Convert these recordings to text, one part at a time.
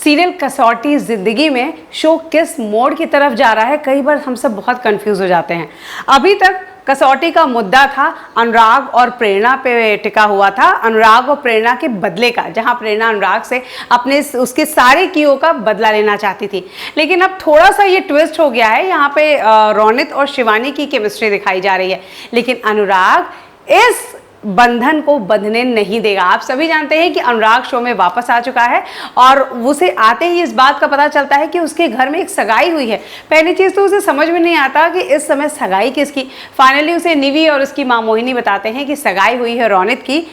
Serial कसौटी जिंदगी में शो किस मोड़ की तरफ जा रहा है, कई बार हम सब बहुत कंफ्यूज हो जाते हैं। अभी तक कसौटी का मुद्दा था अनुराग और प्रेरणा पे टिका हुआ था, अनुराग और प्रेरणा के बदले का, जहां प्रेरणा अनुराग से अपने उसके सारे कियों का बदला लेना चाहती थी। लेकिन अब थोड़ा सा ये ट्विस्ट हो गया है, यहाँ पे रोनित और शिवानी की केमिस्ट्री दिखाई जा रही है, लेकिन अनुराग इस बंधन को बंधने नहीं देगा। आप सभी जानते हैं कि अनुराग शो में वापस आ चुका है और उसे आते ही इस बात का पता चलता है कि उसके घर में एक सगाई हुई है। पहली चीज तो उसे समझ में नहीं आता कि इस समय सगाई किसकी। फाइनली उसे निवी और उसकी मां मोहिनी बताते हैं कि सगाई हुई है रोनित की।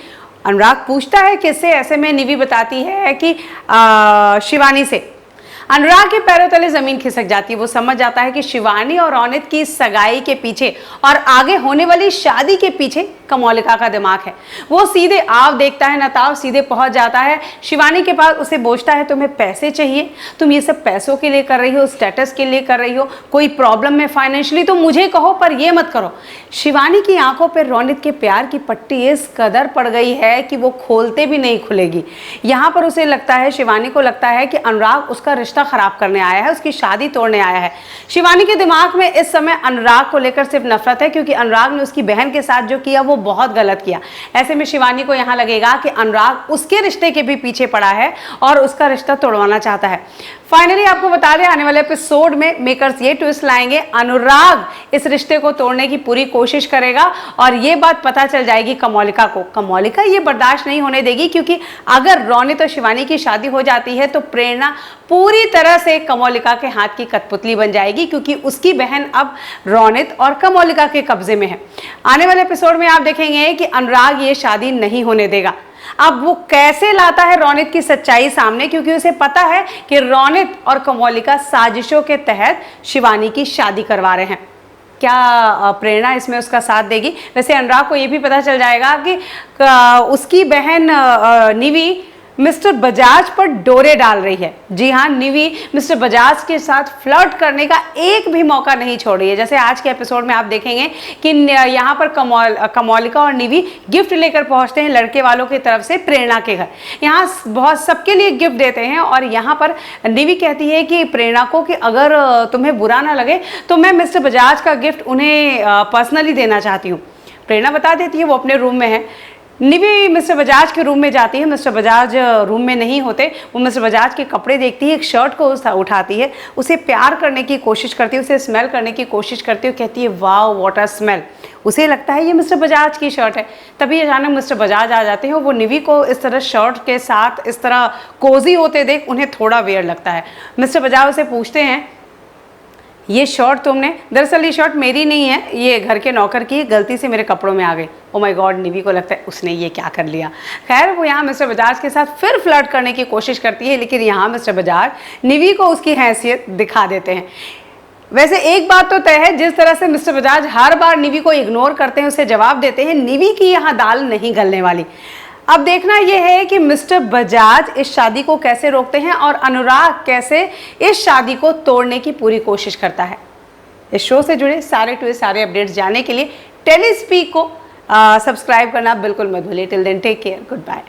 अनुराग पूछता है किससे, ऐसे में निवी बताती है कि शिवानी से। अनुराग के पैरों तले जमीन खिसक जाती है। वो समझ जाता है कि शिवानी और रोनित की सगाई के पीछे और आगे होने वाली शादी के पीछे कमौलिका का दिमाग है। वो सीधे आव देखता है नताव, सीधे पहुंच जाता है शिवानी के पास। उसे पूछता है तुम्हें पैसे चाहिए, तुम ये सब पैसों के लिए कर रही हो, स्टेटस के लिए कर रही हो, कोई प्रॉब्लम में फाइनेंशियली तो मुझे कहो पर ये मत करो। शिवानी की आंखों पर रोनित के प्यार की पट्टी इस कदर पड़ गई है कि वो खोलते भी नहीं खुलेगी। यहाँ पर उसे लगता है, शिवानी को लगता है कि अनुराग उसका रिश्ता खराब करने आया है, उसकी शादी तोड़ने आया है। शिवानी के दिमाग में इस समय अनुराग को लेकर सिर्फ नफरत है, क्योंकि अनुराग ने उसकी बहन के साथ जो किया वो बहुत गलत किया। ऐसे में शिवानी को यहाँ लगेगा कि अनुराग उसके रिश्ते के भी पीछे पड़ा है और उसका रिश्ता तोड़वाना चाहता है। फाइनली आपको बता दें, आने वाले एपिसोड में मेकर्स ये ट्विस्ट लाएंगे, अनुराग इस रिश्ते को तोड़ने की पूरी कोशिश करेगा और ये बात पता चल जाएगी कमौलिका को। कमौलिका ये बर्दाश्त नहीं होने देगी, क्योंकि अगर रोनित और शिवानी की शादी हो जाती है तो प्रेरणा पूरी तरह से कमौलिका के हाथ की कठपुतली बन जाएगी, क्योंकि उसकी बहन अब रोनित और कमौलिका के कब्जे में है। आने वाले एपिसोड में आप देखेंगे कि अनुराग ये शादी नहीं होने देगा। अब वो कैसे लाता है रोनित की सच्चाई सामने, क्योंकि उसे पता है कि रोनित और कमौलिका साजिशों के तहत शिवानी की शादी करवा रहे हैं। क्या प्रेरणा इसमें उसका साथ देगी? वैसे अनुराग को ये भी पता चल जाएगा कि उसकी बहन निवी मिस्टर बजाज पर डोरे डाल रही है। जी हाँ, निवी मिस्टर बजाज के साथ फ्लर्ट करने का एक भी मौका नहीं छोड़ रही है। जैसे आज के एपिसोड में आप देखेंगे कि यहाँ पर कमौलिका और निवी गिफ्ट लेकर पहुंचते हैं लड़के वालों की तरफ से प्रेरणा के घर। यहाँ बहुत सबके लिए गिफ्ट देते हैं और यहाँ पर निवी कहती है कि प्रेरणा को कि अगर तुम्हें बुरा ना लगे तो मैं मिस्टर बजाज का गिफ्ट उन्हें पर्सनली देना चाहती हूँ। प्रेरणा बता देती है वो अपने रूम में है। निवी मिस्टर बजाज के रूम में जाती है। मिस्टर बजाज रूम में नहीं होते। वो मिस्टर बजाज के कपड़े देखती है, एक शर्ट को उठाती है, उसे प्यार करने की कोशिश करती है, उसे स्मेल करने की कोशिश करती है, कहती है वाओ व्हाट अ स्मेल। उसे लगता है ये मिस्टर बजाज की शर्ट है। तभी अचानक मिस्टर बजाज आ जाते हैं। वो निवी को इस तरह शर्ट के साथ इस तरह कोजी होते देख उन्हें थोड़ा वियर्ड लगता है। मिस्टर बजाज उसे पूछते हैं ये शर्ट तुमने, दरअसल ये शर्ट मेरी नहीं है, ये घर के नौकर की, गलती से मेरे कपड़ों में आ गई। ओ माय गॉड, निवी को लगता है उसने ये क्या कर लिया। खैर वो यहाँ मिस्टर बजाज के साथ फिर फ्लर्ट करने की कोशिश करती है, लेकिन यहाँ मिस्टर बजाज निवी को उसकी हैसियत दिखा देते हैं। वैसे एक बात तो तय है, जिस तरह से मिस्टर बजाज हर बार निवी को इग्नोर करते हैं, उसे जवाब देते हैं, निवी की यहाँ दाल नहीं गलने वाली। अब देखना यह है कि मिस्टर बजाज इस शादी को कैसे रोकते हैं और अनुराग कैसे इस शादी को तोड़ने की पूरी कोशिश करता है। इस शो से जुड़े सारे ट्विस्ट, सारे अपडेट्स जानने के लिए टेलीस्पीक को सब्सक्राइब करना बिल्कुल मत भूलिए। Till then take care, good bye.